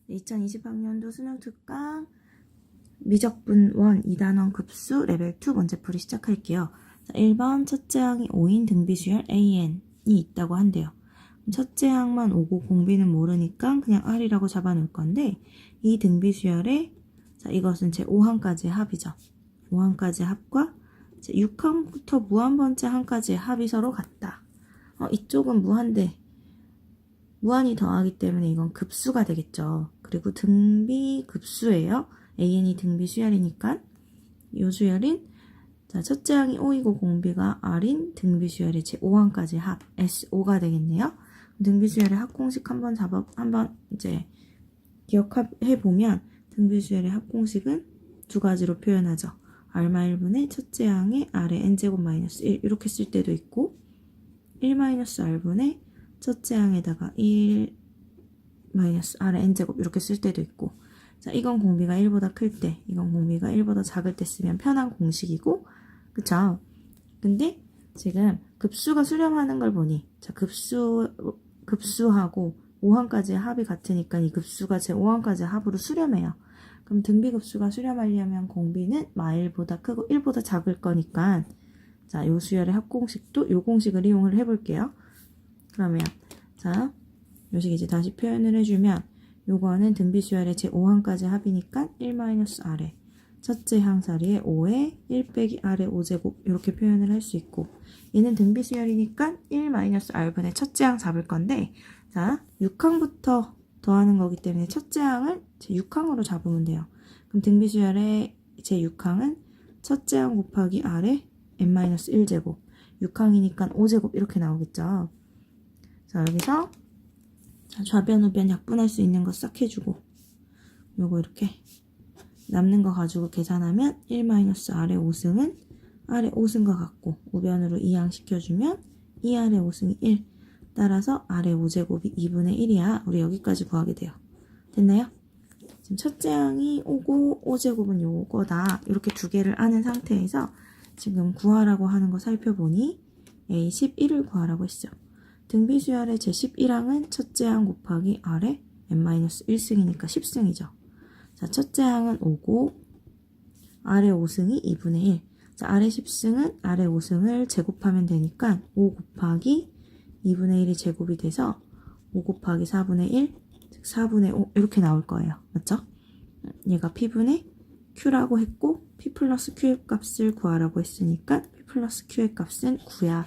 2020학년도 수능 특강 미적분 1 2단원 급수 레벨 2 문제풀이 시작할게요. 자, 1번 첫째 항이 5인 등비수열 AN이 있다고 한대요. 첫째 항만 오고 공비는 모르니까 그냥 R이라고 잡아놓을 건데 이 등비수열의 자, 이것은 제 5항까지의 합이죠. 5항까지의 합과 제 6항부터 무한번째 항까지의 합이 서로 같다. 이쪽은 무한대 무한이 더하기 때문에 이건 급수가 되겠죠. 그리고 등비 급수예요. AN이 등비 수열이니까 이 수열인 자, 첫째 항이 O이고 공비가 R인 등비 수열의 제 5항까지 합 S5가 되겠네요. 등비 수열의 합 공식 한번 이제 기억해 보면 등비 수열의 합 공식은 두 가지로 표현하죠. R-1분의 첫째 항의 R의 n제곱 마이너스 1 이렇게 쓸 때도 있고 1-R분의 첫째 항에다가 1 마이너스 R의 n제곱 이렇게 쓸 때도 있고 자, 이건 공비가 1보다 클 때, 이건 공비가 1보다 작을 때 쓰면 편한 공식이고 그쵸? 근데 지금 급수가 수렴하는 걸 보니 자, 급수하고 5항까지의 합이 같으니까 이 급수가 제 5항까지의 합으로 수렴해요. 그럼 등비급수가 수렴하려면 공비는 마일보다 크고 1보다 작을 거니까 자, 요 수열의 합공식도 요 공식을 이용을 해볼게요. 그러면 자, 요식 이제 다시 표현을 해주면 요거는 등비수열의 제 5항까지 합이니까 1-R의 첫째 항사리의 5에 1 빼기 R의 5제곱 이렇게 표현을 할 수 있고 얘는 등비수열이니까 1-R분의 첫째 항 잡을 건데 자 6항부터 더하는 거기 때문에 첫째 항을 제 6항으로 잡으면 돼요. 그럼 등비수열의 제 6항은 첫째 항 곱하기 R의 n-1제곱 6항이니까 5제곱 이렇게 나오겠죠. 자 여기서 좌변 우변 약분할 수 있는 거 싹 해주고 요거 이렇게 남는 거 가지고 계산하면 1-R의 5승은 R의 5승과 같고 우변으로 이항시켜주면 2R의 5승이 1 따라서 R의 5제곱이 2분의 1이야. 우리 여기까지 구하게 돼요. 됐나요? 지금 첫째 항이 5고 5제곱은 요거다. 이렇게 두 개를 아는 상태에서 지금 구하라고 하는 거 살펴보니 A11을 구하라고 했죠. 등비수열의 제11항은 첫째 항 곱하기 R의 n-1승이니까 10승이죠. 자, 첫째 항은 5고 R의 5승이 2분의 1. 자, R의 10승은 R의 5승을 제곱하면 되니까 5 곱하기 2분의 1이 제곱이 돼서 5 곱하기 4분의 1, 즉 4분의 5 이렇게 나올 거예요. 맞죠? 얘가 P분의 Q라고 했고 P 플러스 Q의 값을 구하라고 했으니까 P 플러스 Q의 값은 9야.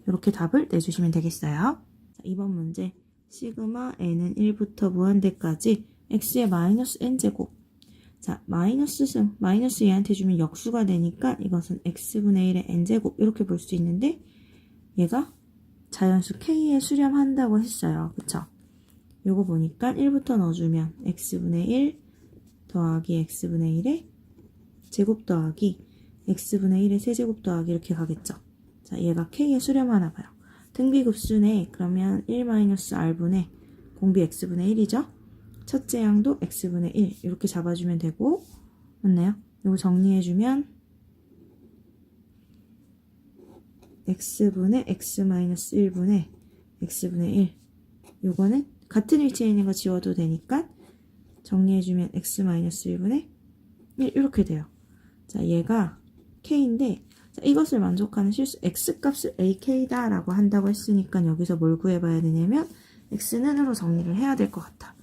이렇게 답을 내주시면 되겠어요. 자, 이번 문제 시그마 n은 1부터 무한대까지 x의 마이너스 n제곱 자 마이너스 승 마이너스 얘한테 주면 역수가 되니까 이것은 x분의 1의 n제곱 이렇게 볼 수 있는데 얘가 자연수 k에 수렴한다고 했어요. 그쵸? 요거 보니까 1부터 넣어주면 x분의 1 더하기 x분의 1의 제곱 더하기 x분의 1의 세제곱 더하기 이렇게 가겠죠. 자, 얘가 k에 수렴하나 봐요. 등비급수네. 그러면 1-R분의 공비 x분의 1이죠. 첫째 항도 x분의 1 이렇게 잡아주면 되고 맞나요? 이거 정리해주면 x분의 x-1분의 x분의 1 요거는 같은 위치에 있는 거 지워도 되니까 정리해주면 x-1분의 1 이렇게 돼요. 자, 얘가 k인데 자, 이것을 만족하는 실수 x값을 ak다 라고 한다고 했으니까 여기서 뭘 구해봐야 되냐면 x는으로 정리를 해야 될 것 같아.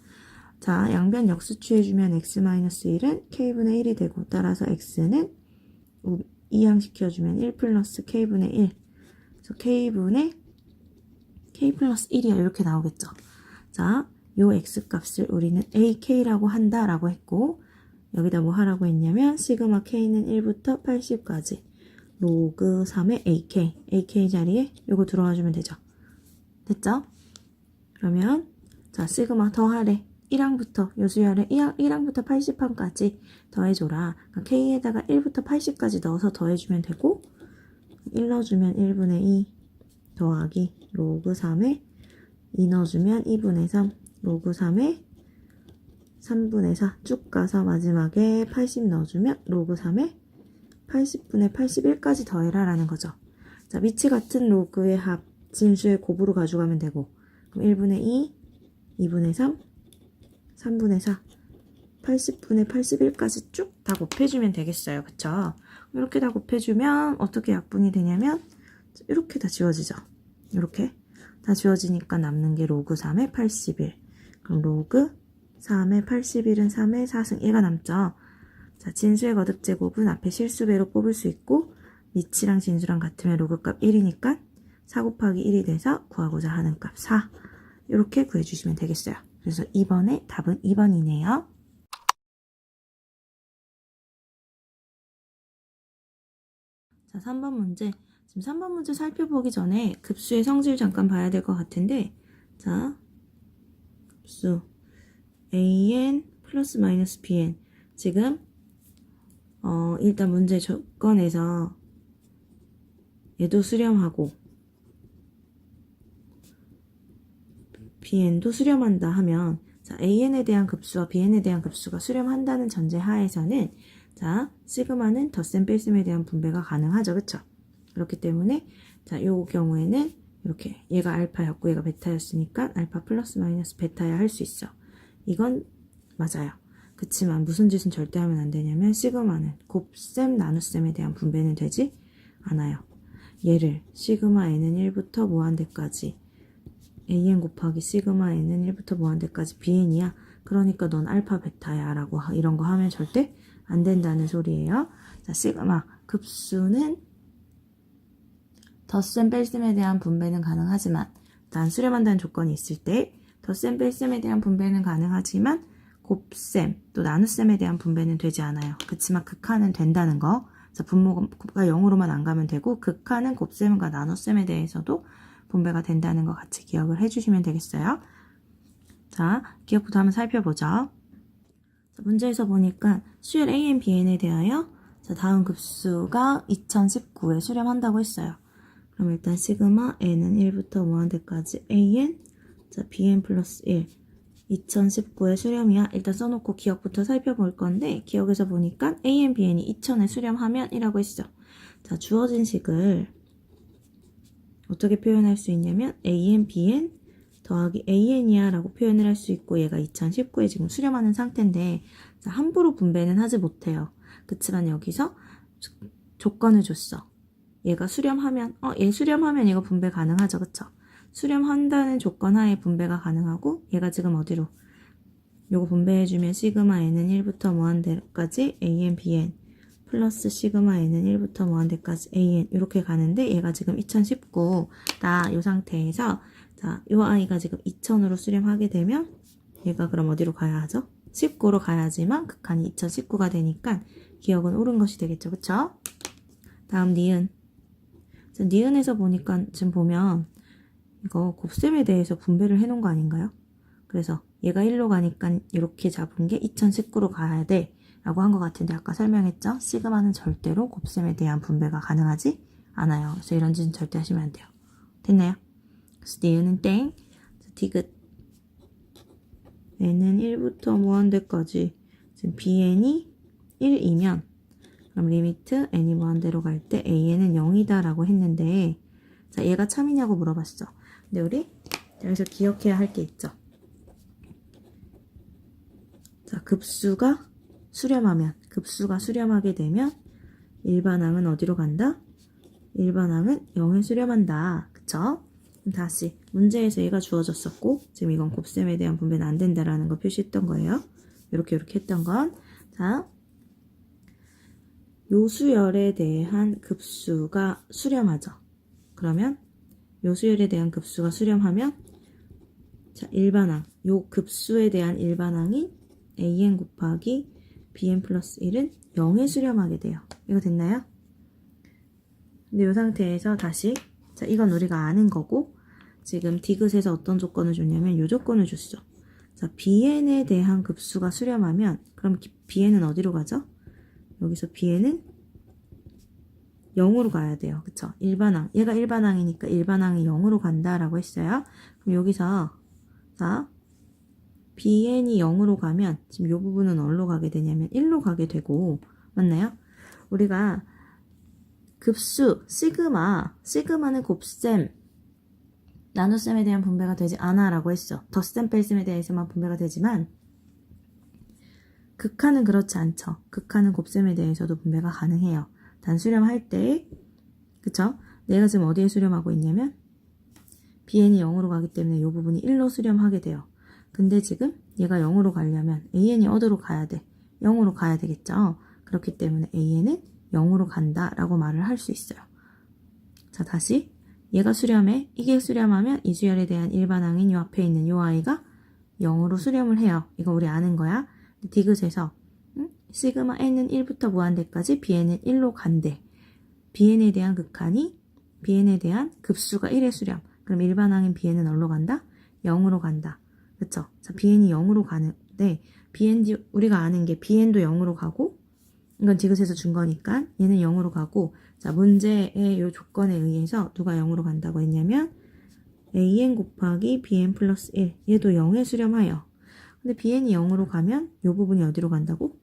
자, 양변 역수 취해주면 x-1은 k분의 1이 되고 따라서 x는 이항시켜주면 1 플러스 k분의 1 그래서 k분의 k 플러스 1이야 이렇게 나오겠죠. 자, 요 x값을 우리는 ak라고 한다 라고 했고 여기다 뭐 하라고 했냐면 시그마 k는 1부터 80까지 로그 3의 AK 자리에 요거 들어와주면 되죠. 됐죠? 그러면 자 시그마 더하래 1항부터 요수열에 1항부터 80항까지 더해줘라. 그러니까 K에다가 1부터 80까지 넣어서 더해주면 되고 1 넣어주면 1분의 2 더하기 로그 3에 2 넣어주면 2분의 3 로그 3에 3분의 4 쭉 가서 마지막에 80 넣어주면 로그 3에 80분의 81까지 더해라 라는 거죠. 자, 위치 같은 로그의 합 진수의 곱으로 가져가면 되고 그럼 1분의 2, 2분의 3, 3분의 4. 80분의 81까지 쭉 다 곱해주면 되겠어요. 그쵸? 이렇게 다 곱해주면 어떻게 약분이 되냐면 이렇게 다 지워지죠. 이렇게 다 지워지니까 남는 게 로그 3의 81. 그럼 로그 3의 81은 3의 4승 1가 남죠. 자, 진수의 거듭제곱은 앞에 실수배로 뽑을 수 있고 미치랑 진수랑 같으면 로그값 1이니까 4 곱하기 1이 돼서 구하고자 하는 값 4. 이렇게 구해주시면 되겠어요. 그래서 2번의 답은 2번이네요. 자, 3번 문제. 지금 3번 문제 살펴보기 전에 급수의 성질 잠깐 봐야 될 것 같은데, 자, 급수 an 플러스 마이너스 bn. 지금 일단 문제 조건에서 얘도 수렴하고 bn도 수렴한다 하면, 자, an에 대한 급수와 bn에 대한 급수가 수렴한다는 전제 하에서는, 자, 시그마는 덧셈 뺄셈에 대한 분배가 가능하죠. 그쵸? 그렇기 때문에, 자, 요 경우에는 이렇게 얘가 알파였고 얘가 베타였으니까 알파 플러스 마이너스 베타야 할 수 있어. 이건 맞아요. 그치만 무슨 짓은 절대 하면 안 되냐면 시그마는 곱셈 나눗셈에 대한 분배는 되지 않아요. 얘를 시그마 n은 1부터 무한대까지 an 곱하기 시그마 n은 1부터 무한대까지 bn이야. 그러니까 넌 알파 베타야 라고 이런 거 하면 절대 안 된다는 소리예요. 자, 시그마 급수는 덧셈 뺄셈에 대한 분배는 가능하지만 단 수렴한다는 조건이 있을 때 덧셈 뺄셈에 대한 분배는 가능하지만 곱셈 또 나눗셈에 대한 분배는 되지 않아요. 그치만 극한은 된다는 거. 자, 분모가 0으로만 안 가면 되고 극한은 곱셈과 나눗셈에 대해서도 분배가 된다는 거 같이 기억을 해주시면 되겠어요. 자, 기억부터 한번 살펴보죠. 자, 문제에서 보니까 수열 AN, BN에 대하여 자, 다음 급수가 2019에 수렴한다고 했어요. 그럼 일단 시그마 n은 1부터 무한대까지 an, 자, bn 플러스 1. 2019에 수렴이야. 일단 써놓고 기억부터 살펴볼 건데 기억에서 보니까 an, bn이 2000에 수렴하면 이라고 했어. 자, 주어진 식을 어떻게 표현할 수 있냐면 an, bn 더하기 an이야 라고 표현을 할 수 있고 얘가 2019에 지금 수렴하는 상태인데 자, 함부로 분배는 하지 못해요. 그치만 여기서 조건을 줬어. 얘가 수렴하면 얘 수렴하면 이거 분배 가능하죠. 그쵸? 수렴한다는 조건 하에 분배가 가능하고 얘가 지금 어디로 요거 분배해주면 시그마 n은 1부터 무한대까지 an, bn 플러스 시그마 n은 1부터 무한대까지 an 이렇게 가는데 얘가 지금 2019다 이 상태에서 자, 요 아이가 지금 2000으로 수렴하게 되면 얘가 그럼 어디로 가야 하죠? 19로 가야지만 극한이 2019가 되니까 기억은 옳은 것이 되겠죠. 그쵸? 다음 니은. 자, 니은에서 보니까 지금 보면 이거 곱셈에 대해서 분배를 해놓은 거 아닌가요? 그래서 얘가 1로 가니까 이렇게 잡은 게 2019로 가야 돼 라고 한 것 같은데 아까 설명했죠? 시그마는 절대로 곱셈에 대한 분배가 가능하지 않아요. 그래서 이런 짓은 절대 하시면 안 돼요. 됐나요? 그래서 니은은 땡. 디귿 n은 1부터 무한대까지 지금 bn이 1이면 그럼 리미트 n이 무한대로 갈 때 an은 0이다 라고 했는데 자, 얘가 참이냐고 물어봤어. 근데 우리 여기서 기억해야 할 게 있죠. 자, 급수가 수렴하게 되면 일반항은 어디로 간다? 일반항은 0에 수렴한다. 그쵸? 그럼 다시 문제에서 얘가 주어졌었고 지금 이건 곱셈에 대한 분배는 안 된다라는 거 표시했던 거예요. 이렇게 했던 건 자, 요수열에 대한 급수가 수렴하죠. 그러면 요수열에 대한 급수가 수렴하면 자, 일반항 요 급수에 대한 일반항인 an 곱하기 bn 플러스 1은 0에 수렴하게 돼요. 이거 됐나요? 근데 이 상태에서 다시 자, 이건 우리가 아는 거고 지금 디귿에서 어떤 조건을 줬냐면 요 조건을 줬어. 자, bn에 대한 급수가 수렴하면 그럼 bn은 어디로 가죠? 여기서 bn은 0으로 가야 돼요. 그쵸? 일반항. 얘가 일반항이니까 일반항이 0으로 간다라고 했어요. 그럼 여기서 자, bn이 0으로 가면 지금 이 부분은 어디로 가게 되냐면 1로 가게 되고 맞나요? 우리가 급수 시그마는 곱셈 나눗셈에 대한 분배가 되지 않아 라고 했어. 덧셈 뺄셈에 대해서만 분배가 되지만 극한은 그렇지 않죠. 극한은 곱셈에 대해서도 분배가 가능해요. 단 수렴할 때, 그쵸? 내가 지금 어디에 수렴하고 있냐면 bn이 0으로 가기 때문에 이 부분이 1로 수렴하게 돼요. 근데 지금 얘가 0으로 가려면 an이 어디로 가야 돼? 0으로 가야 되겠죠? 그렇기 때문에 an은 0으로 간다라고 말을 할 수 있어요. 자, 다시 얘가 수렴해. 이게 수렴하면 이 수열에 대한 일반항인 요 앞에 있는 요 아이가 0으로 수렴을 해요. 이거 우리 아는 거야. 디귿에서 시그마 n은 1부터 무한대까지 bn은 1로 간대. bn에 대한 극한이 bn에 대한 급수가 1의 수렴. 그럼 일반항인 bn은 어디로 간다? 0으로 간다. 그쵸? 자, bn이 0으로 가는데 우리가 아는 게 bn도 0으로 가고 이건 디귿에서 준 거니까 얘는 0으로 가고 자, 문제의 요 조건에 의해서 누가 0으로 간다고 했냐면 an 곱하기 bn 플러스 1 얘도 0에 수렴하여. 근데 bn이 0으로 가면 요 부분이 어디로 간다고?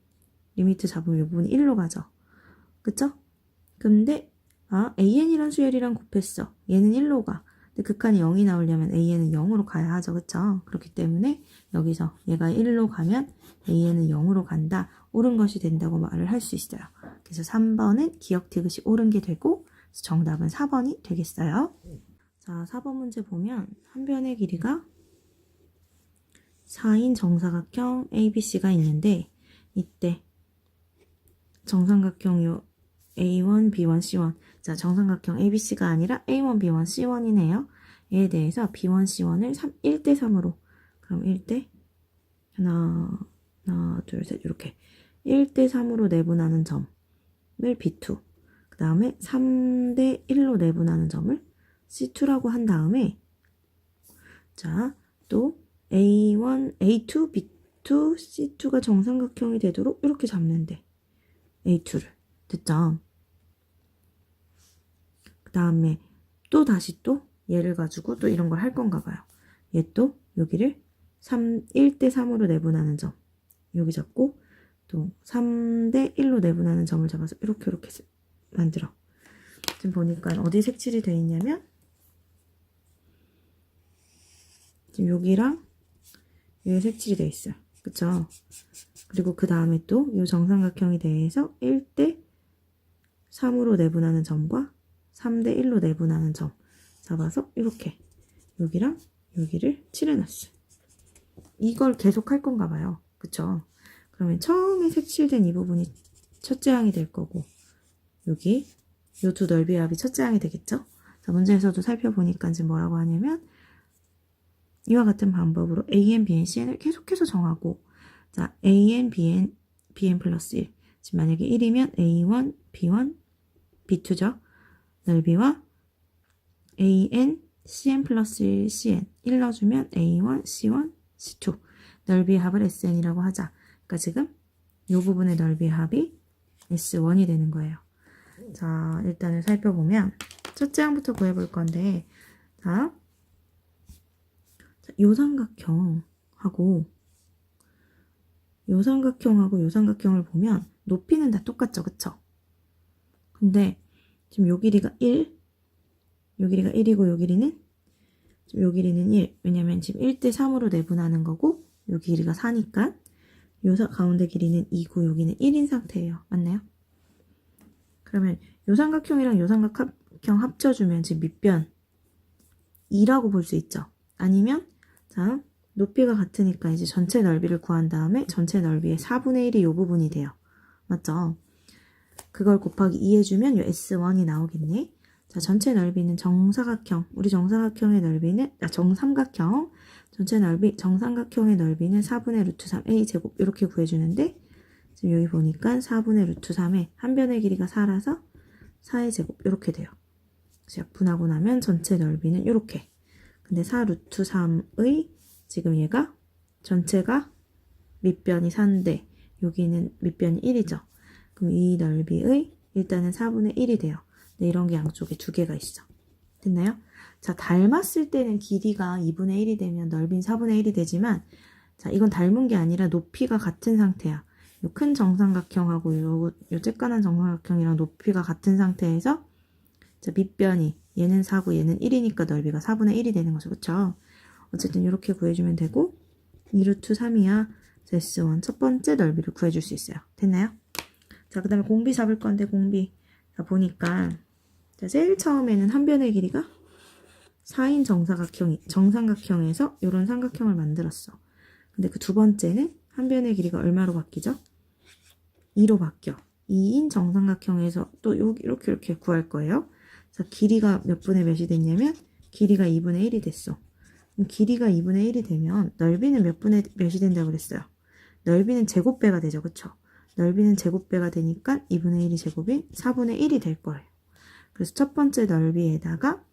리미트 잡으면 요 부분이 1로 가죠. 그쵸? 근데 an이란 수열이랑 곱했어. 얘는 1로 가. 근데 극한이 0이 나오려면 an은 0으로 가야 하죠. 그쵸? 그렇기 때문에 여기서 얘가 1로 가면 an은 0으로 간다. 옳은 것이 된다고 말을 할 수 있어요. 그래서 3번은 기억 디귿이 옳은 게 되고 정답은 4번이 되겠어요. 자, 4번 문제 보면 한 변의 길이가 4인 정사각형 ABC가 있는데 이때 정삼각형 요 A1, B1, C1 자, 정삼각형 ABC가 아니라 A1, B1, C1이네요. 얘에 대해서 B1, C1을 1대 3으로 그럼 1대 하나, 둘, 셋 이렇게 1대 3으로 내분하는 점을 B2 그 다음에 3대 1로 내분하는 점을 C2라고 한 다음에 자, 또 A1, A2, B2, C2가 정삼각형이 되도록 이렇게 잡는데 A2를 됐죠? 그 다음에 또 다시 또 얘를 가지고 또 이런 걸 할 건가 봐요. 얘 또 여기를 1대 3으로 내분하는 점 여기 잡고 또 3대 1로 내분하는 점을 잡아서 이렇게 만들어. 지금 보니까 어디 색칠이 되어 있냐면 지금 여기랑 여기 색칠이 되어 있어요. 그쵸? 그리고 그 다음에 또 이 정삼각형에 대해서 1대 3으로 내분하는 점과 3대 1로 내분하는 점 잡아서 이렇게 여기랑 여기를 칠해놨어요. 이걸 계속 할 건가 봐요. 그쵸? 그러면 처음에 색칠된 이 부분이 첫째 항이 될 거고 여기 요 두 넓이의 합이 첫째 항이 되겠죠? 자, 문제에서도 살펴보니까 지금 뭐라고 하냐면 이와 같은 방법으로 AN, BN, CN을 계속해서 정하고 자, AN, BN, BN 플러스 1 지금 만약에 1이면 A1, B1, B2죠? 넓이와 AN, CN 플러스 1, CN 1 넣어주면 A1, C1, C2 넓이의 합을 SN이라고 하자. 그러니까 지금 이 부분의 넓이의 합이 S1이 되는 거예요. 자, 일단은 살펴보면 첫째 항부터 구해볼 건데 자, 요 삼각형하고 요 삼각형을 보면 높이는 다 똑같죠. 그쵸? 근데 지금 요 길이가 1, 요 길이가 1이고 요 길이는 지금 요 길이는 1. 왜냐면 지금 1대 3으로 내분하는 거고 요 길이가 4니까 요 가운데 길이는 2고 여기는 1인 상태예요. 맞나요? 그러면 요 삼각형이랑 요 삼각형 합쳐주면 지금 밑변 2라고 볼 수 있죠. 아니면 자, 높이가 같으니까 이제 전체 넓이를 구한 다음에 전체 넓이의 4분의 1이 요 부분이 돼요. 맞죠? 그걸 곱하기 2 해주면 요 S1이 나오겠네. 자, 전체 넓이는 정사각형, 우리 정사각형의 넓이는, 정삼각형, 전체 넓이, 정삼각형의 넓이는 4분의 루트 3 A제곱, 이렇게 구해주는데, 지금 여기 보니까 4분의 루트 3에 한 변의 길이가 4라서 4의 제곱, 이렇게 돼요. 그래서 약분하고 나면 전체 넓이는 이렇게. 근데 4 루트 3의, 지금 얘가, 전체가 밑변이 4인데, 여기는 밑변이 1이죠. 그럼 이 넓이의 일단은 4분의 1이 돼요. 네, 이런 게 양쪽에 두 개가 있어. 됐나요? 자, 닮았을 때는 길이가 2분의 1이 되면 넓이는 4분의 1이 되지만 자, 이건 닮은 게 아니라 높이가 같은 상태야. 요 큰 정삼각형하고 요 쬐깐한 정삼각형이랑 높이가 같은 상태에서 자, 밑변이 얘는 4고 얘는 1이니까 넓이가 4분의 1이 되는 거죠. 그쵸? 어쨌든 이렇게 구해주면 되고 2루트 3이야. S1 첫 번째 넓이를 구해줄 수 있어요. 됐나요? 자, 그 다음에 공비 잡을 건데 공비. 자, 보니까 자, 제일 처음에는 한 변의 길이가 4인 정삼각형에서 이런 삼각형을 만들었어. 근데 그 두 번째는 한 변의 길이가 얼마로 바뀌죠? 2로 바뀌어. 2인 정삼각형에서 또 이렇게 구할 거예요. 그래서 길이가 몇 분의 몇이 됐냐면 길이가 2분의 1이 됐어. 그럼 길이가 2분의 1이 되면 넓이는 몇 분의 몇이 된다고 그랬어요? 넓이는 제곱배가 되죠. 그쵸? 넓이는 제곱배가 되니까 2분의 1이 제곱인 4분의 1이 될 거예요. 그래서 첫 번째 넓이에다가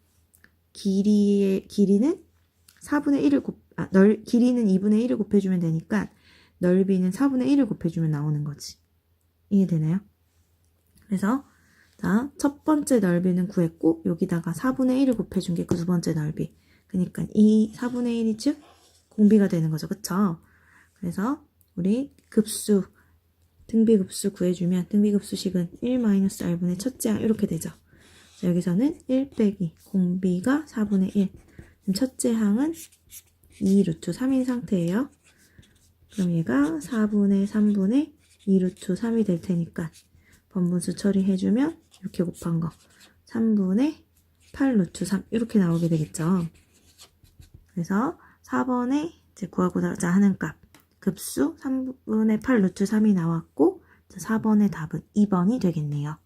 길이는 4분의 1을 길이는 2분의 1을 곱해주면 되니까 넓이는 4분의 1을 곱해주면 나오는 거지. 이해되나요? 그래서 자, 첫 번째 넓이는 구했고 여기다가 4분의 1을 곱해준 게 그 두 번째 넓이. 그러니까 이 4분의 1이 즉 공비가 되는 거죠. 그쵸? 그래서 우리 등비급수 구해주면 등비급수식은 1-r분의 첫째 항 이렇게 되죠. 자, 여기서는 1 빼기 공비가 4분의 1. 그럼 첫째 항은 2 루트 3인 상태예요. 그럼 얘가 4분의 3분의 2 루트 3이 될 테니까 번분수 처리해주면 이렇게 곱한 거 3분의 8 루트 3 이렇게 나오게 되겠죠. 그래서 4번에 이제 구하고자 하는 값 급수 3분의 8 루트 3이 나왔고 4번의 답은 2번이 되겠네요.